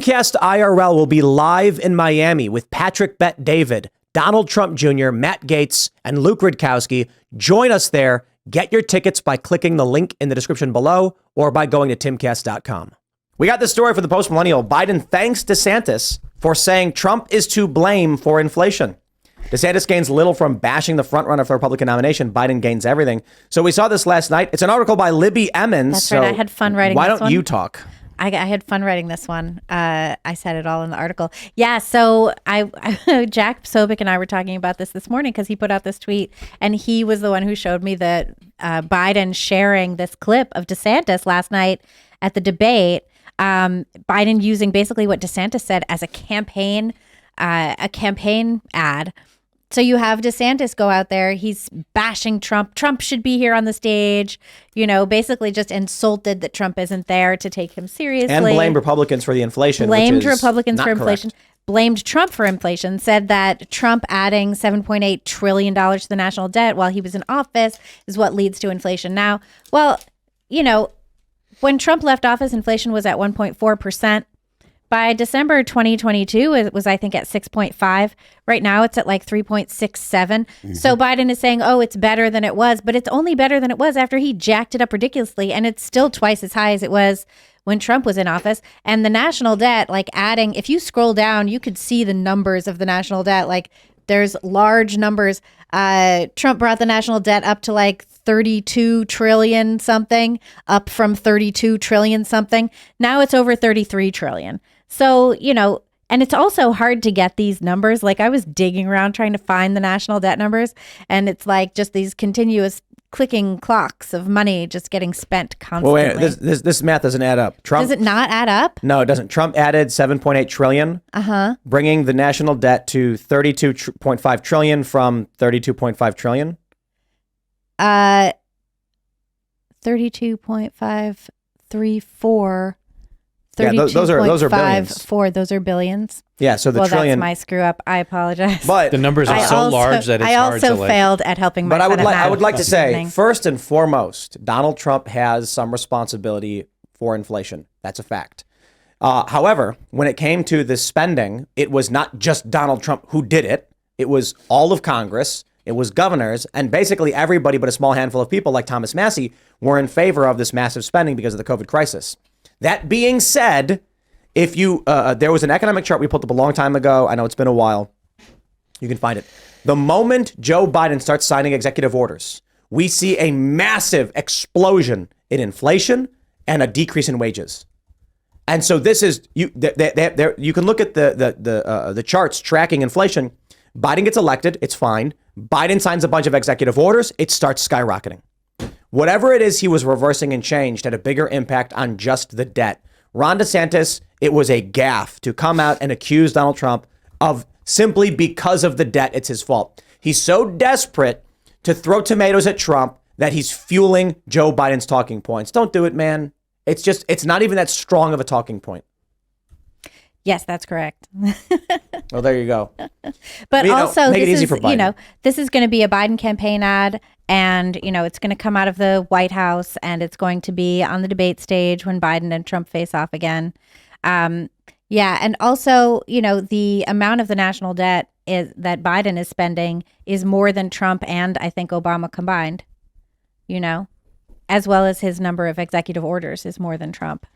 Timcast IRL will be live in Miami with Patrick Bet David, Donald Trump Jr., Matt Gaetz, and Luke Rudkowski. Join us there. Get your tickets by clicking the link in the description below or by going to timcast.com. We got this story for the post-millennial. Biden thanks DeSantis for saying Trump is to blame for inflation. DeSantis gains little from bashing the frontrunner for the Republican nomination. Biden gains everything. So we saw this last night. It's an article by Libby Emmons. That's right. I had fun writing Why this don't one. you talk? I had fun writing this one. I said it all in the article. Yeah, so Jack Sobek and I were talking about this morning because he put out this tweet, and he was the one who showed me that Biden sharing this clip of DeSantis last night at the debate. Biden using basically what DeSantis said as a campaign ad. So you have DeSantis go out there. He's bashing Trump. Trump should be here on the stage. You know, basically just insulted that Trump isn't there to take him seriously. And blamed Republicans for the inflation. Blamed which is Republicans not for inflation. Correct. Blamed Trump for inflation. Said that Trump adding $7.8 trillion to the national debt while he was in office is what leads to inflation now. Well, you know, when Trump left office, inflation was at 1.4%. By December 2022, it was, I think, at 6.5. Right now, it's at like 3.67. Mm-hmm. So Biden is saying, oh, it's better than it was. But it's only better than it was after he jacked it up ridiculously. And it's still twice as high as it was when Trump was in office. And the national debt, like adding, if you scroll down, you could see the numbers of the national debt. Like there's large numbers. Trump brought the national debt up to like 32 trillion something, up from 32 trillion something. Now it's over 33 trillion. So, you know, and it's also hard to get these numbers. Like I was digging around trying to find the national debt numbers, and it's like just these continuous clicking clocks of money just getting spent constantly. Well, wait, this math doesn't add up. Trump, does it not add up? No, it doesn't. Trump added 7.8 trillion, bringing the national debt to 32.5 trillion from 32.5 trillion. 32.534. Yeah, those are billions. Those are billions. Yeah, so the trillion. That's my screw up. I apologize. But the numbers are so large that it's hard to I also failed at helping my But I would like to say, evening. first and foremost, Donald Trump has some responsibility for inflation. That's a fact. However, when it came to the spending, it was not just Donald Trump who did it. It was all of Congress. It was governors, and basically everybody but a small handful of people like Thomas Massie were in favor of this massive spending because of the COVID crisis. That being said, if you there was an economic chart we put up a long time ago. I know it's been a while. You can find it. The moment Joe Biden starts signing executive orders, we see a massive explosion in inflation and a decrease in wages. And so this is you can look at the charts tracking inflation. Biden gets elected, it's fine. Biden signs a bunch of executive orders, it starts skyrocketing. Whatever it is he was reversing and changed had a bigger impact on just the debt. Ron DeSantis, it was a gaffe to come out and accuse Donald Trump of simply because of the debt, it's his fault. He's so desperate to throw tomatoes at Trump that he's fueling Joe Biden's talking points. Don't do it, man. It's not even that strong of a talking point. Yes, that's correct. Well, there you go. But also, make it easy for Biden. This is going to be a Biden campaign ad, and, it's going to come out of the White House, and it's going to be on the debate stage when Biden and Trump face off again. Yeah, and also, the amount of the national debt that Biden is spending is more than Trump and I think Obama combined, as well as his number of executive orders is more than Trump.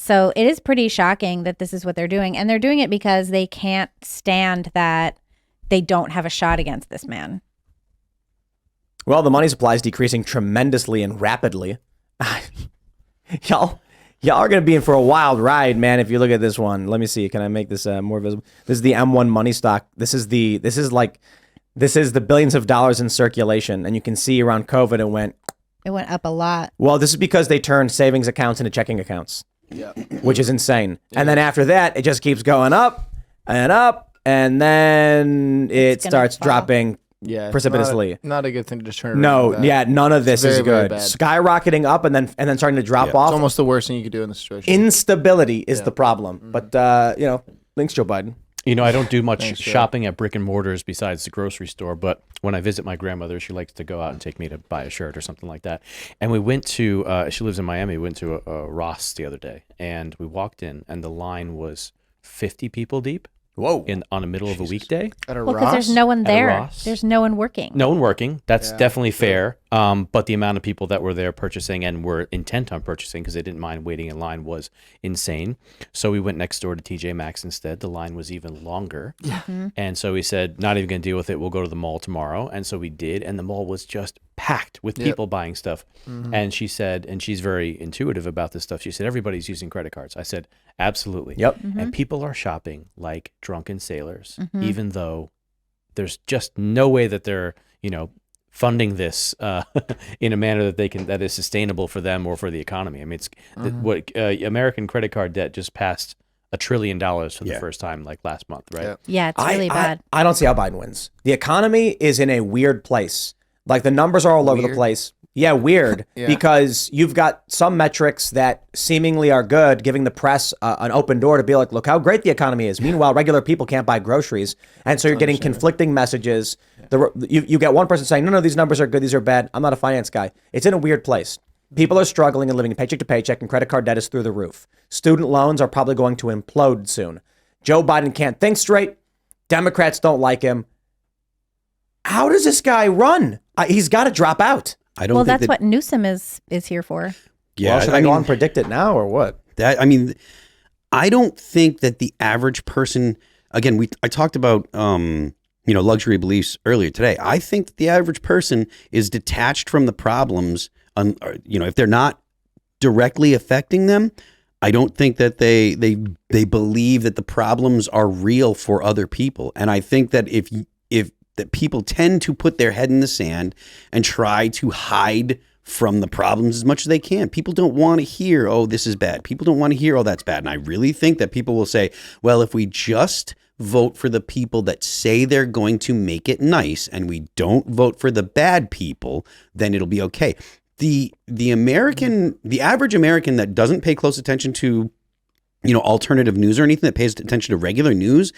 So it is pretty shocking that this is what they're doing. And they're doing it because they can't stand that they don't have a shot against this man. Well, the money supply is decreasing tremendously and rapidly. Y'all are going to be in for a wild ride, man, if you look at this one. Let me see. Can I make this more visible? This is the M1 money stock. This is the billions of dollars in circulation. And you can see around COVID, it went up a lot. Well, this is because they turned savings accounts into checking accounts. Yeah, which is insane. Yeah. And then after that, it just keeps going up and up, and then it starts dropping precipitously. Not a good thing to just turn. None of this is good. Skyrocketing up and then starting to drop off. It's almost the worst thing you could do in this situation. Instability is the problem. Mm-hmm. But thanks, Joe Biden. I don't do much shopping at brick and mortars besides the grocery store, but when I visit my grandmother, she likes to go out and take me to buy a shirt or something like that. And we went to, she lives in Miami, we went to a Ross the other day, and we walked in, and the line was 50 people deep. Whoa. On the middle of a weekday. At a Well, Ross? because there's no one At a there. Ross. There's no one working. No one working. That's definitely fair. But the amount of people that were there purchasing and were intent on purchasing because they didn't mind waiting in line was insane. So we went next door to TJ Maxx instead. The line was even longer. Yeah. And so we said, not even going to deal with it. We'll go to the mall tomorrow. And so we did. And the mall was just packed with people buying stuff. And she said, and she's very intuitive about this stuff. She said, everybody's using credit cards. I said, absolutely. Yep. And people are shopping like drunken sailors, even though there's just no way that they're, funding this in a manner that is sustainable for them or for the economy. I mean, it's what American credit card debt just passed $1 trillion for the first time like last month, right? Yeah, it's really bad. I don't see how Biden wins. The economy is in a weird place. Like the numbers are all over the place. Yeah, weird. Because you've got some metrics that seemingly are good, giving the press an open door to be like, look how great the economy is. Meanwhile, regular people can't buy groceries. And so you're getting conflicting messages. You get one person saying, no, these numbers are good. These are bad. I'm not a finance guy. It's in a weird place. People are struggling and living paycheck to paycheck, and credit card debt is through the roof. Student loans are probably going to implode soon. Joe Biden can't think straight. Democrats don't like him. How does this guy run? He's got to drop out. I don't. Well, think that's what Newsom is here for. Yeah, well, should I go on and predict it now or what? I don't think that the average person. Again, I talked about luxury beliefs earlier today. I think that the average person is detached from the problems. If they're not directly affecting them, I don't think that they believe that the problems are real for other people. And I think that if that people tend to put their head in the sand and try to hide from the problems as much as they can. People don't want to hear, oh, this is bad. People don't want to hear, oh, that's bad. And I really think that people will say, well, if we just vote for the people that say they're going to make it nice and we don't vote for the bad people, then it'll be okay. The average American that doesn't pay close attention to, alternative news or anything, that pays attention to regular news,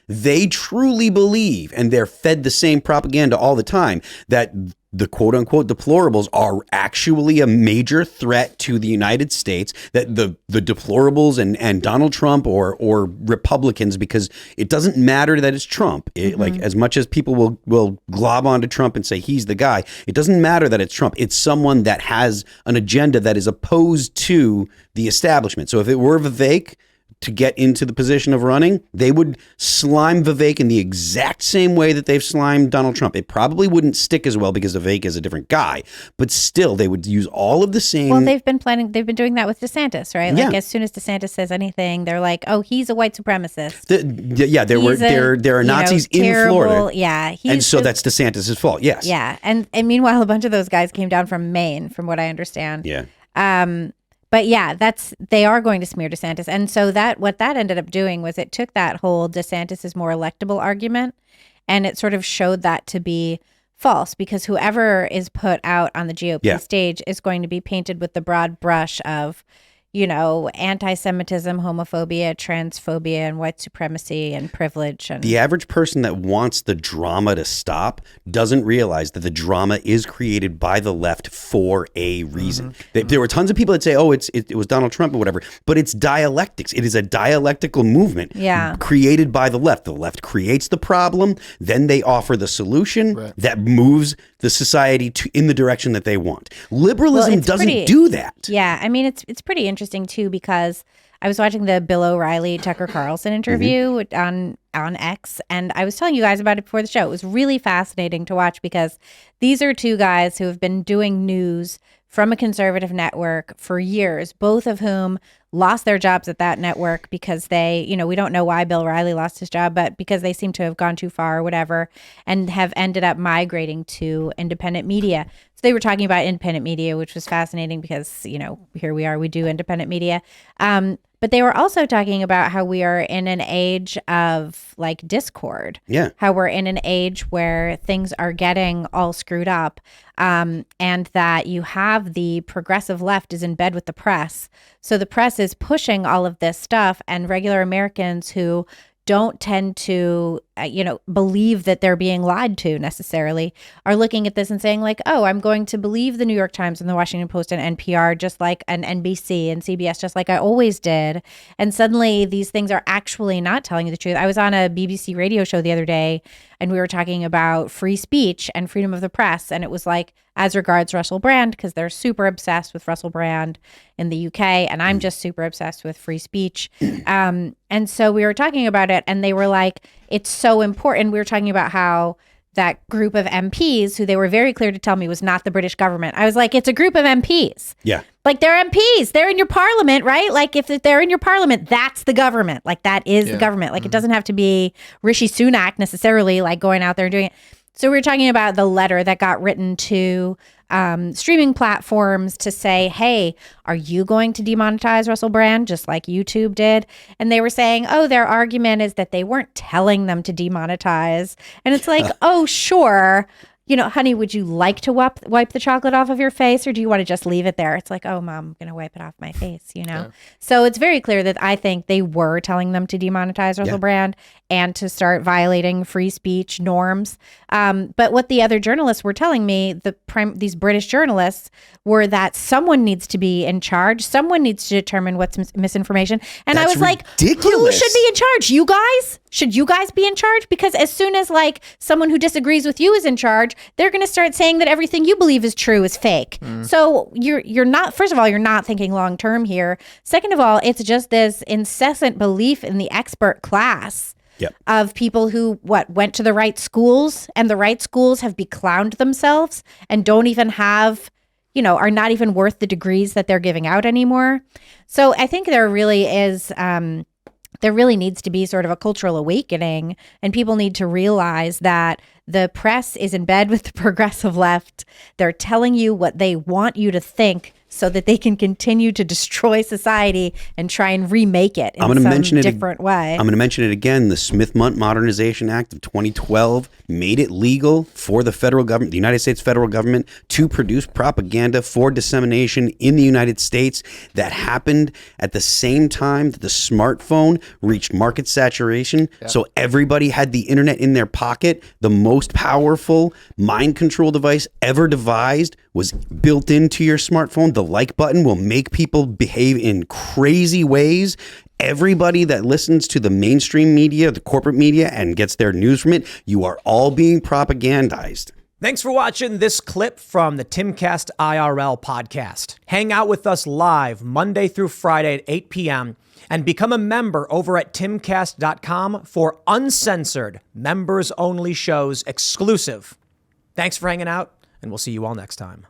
they truly believe, and they're fed the same propaganda all the time, that the quote unquote deplorables are actually a major threat to the United States, that the deplorables and Donald Trump or Republicans, because it doesn't matter that it's Trump. Like as much as people will glob onto Trump and say he's the guy, it doesn't matter that it's Trump. It's someone that has an agenda that is opposed to the establishment. So if it were Vivek to get into the position of running, they would slime Vivek in the exact same way that they've slimed Donald Trump. It probably wouldn't stick as well because Vivek is a different guy, but still they would use all of the same. Well, they've been doing that with DeSantis, right? Like as soon as DeSantis says anything, they're like, oh, he's a white supremacist. There are Nazis in Florida. Yeah. And so that's DeSantis' fault. Yes. Yeah. And meanwhile, a bunch of those guys came down from Maine, from what I understand. Yeah. But yeah, they are going to smear DeSantis. And so what that ended up doing was it took that whole DeSantis is more electable argument and it sort of showed that to be false, because whoever is put out on the GOP stage is going to be painted with the broad brush of, anti-Semitism, homophobia, transphobia, and white supremacy and privilege. And the average person that wants the drama to stop doesn't realize that the drama is created by the left for a reason. There were tons of people that say, oh, it was Donald Trump or whatever, but it's dialectics. It is a dialectical movement created by the left. The left creates the problem, then they offer the solution that moves the society in the direction that they want. Liberalism doesn't do that. Yeah, I mean, it's pretty interesting too, because I was watching the Bill O'Reilly Tucker Carlson interview on X, and I was telling you guys about it before the show. It was really fascinating to watch because these are two guys who have been doing news from a conservative network for years, both of whom lost their jobs at that network because they, we don't know why Bill O'Reilly lost his job, but because they seem to have gone too far or whatever, and have ended up migrating to independent media. So they were talking about independent media, which was fascinating because, here we are, we do independent media. But they were also talking about how we are in an age of like discord. Yeah. How we're in an age where things are getting all screwed up. And that you have the progressive left is in bed with the press. So the press is pushing all of this stuff, and regular Americans who, don't tend to, believe that they're being lied to necessarily, are looking at this and saying like, oh, I'm going to believe the New York Times and the Washington Post and NPR, just like an NBC and CBS, just like I always did. And suddenly these things are actually not telling you the truth. I was on a BBC radio show the other day and we were talking about free speech and freedom of the press. And it was like, as regards Russell Brand, because they're super obsessed with Russell Brand in the UK, and I'm just super obsessed with free speech. And so we were talking about it, and they were like, it's so important. We were talking about how that group of MPs, who they were very clear to tell me was not the British government. I was like, it's a group of MPs. Yeah. Like, they're MPs. They're in your parliament, right? Like, if they're in your parliament, that's the government. Like, that is the government. Like, it doesn't have to be Rishi Sunak necessarily, like, going out there and doing it. So we were talking about the letter that got written to streaming platforms to say, hey, are you going to demonetize Russell Brand just like YouTube did? And they were saying, oh, their argument is that they weren't telling them to demonetize. And it's like, oh, sure. Honey, would you like to wipe the chocolate off of your face, or do you want to just leave it there? It's like, oh, Mom, I'm going to wipe it off my face, Yeah. So it's very clear that I think they were telling them to demonetize Russell Brand and to start violating free speech norms. But what the other journalists were telling me, these British journalists, were that someone needs to be in charge. Someone needs to determine what's misinformation. And I was like, who should be in charge? You guys? Should you guys be in charge? Because as soon as like someone who disagrees with you is in charge, they're going to start saying that everything you believe is true is fake. So you're not, first of all, you're not thinking long term here. Second of all, it's just this incessant belief in the expert class. Yep. Of people who went to the right schools, and the right schools have beclowned themselves and don't even have, are not even worth the degrees that they're giving out anymore. So I think there really needs to be sort of a cultural awakening, and people need to realize that the press is in bed with the progressive left. They're telling you what they want you to think so that they can continue to destroy society and try and remake it in some different way. I'm going to mention it again. The Smith-Mundt Modernization Act of 2012 made it legal for the federal government, the United States federal government, to produce propaganda for dissemination in the United States. That happened at the same time that the smartphone reached market saturation. Yeah. So everybody had the internet in their pocket. The most powerful mind control device ever devised was built into your smartphone. The like button will make people behave in crazy ways. Everybody that listens to the mainstream media, the corporate media, and gets their news from it, you are all being propagandized. Thanks for watching this clip from the Timcast IRL podcast. Hang out with us live Monday through Friday at 8 p.m. and become a member over at timcast.com for uncensored, members-only shows exclusive. Thanks for hanging out, and we'll see you all next time.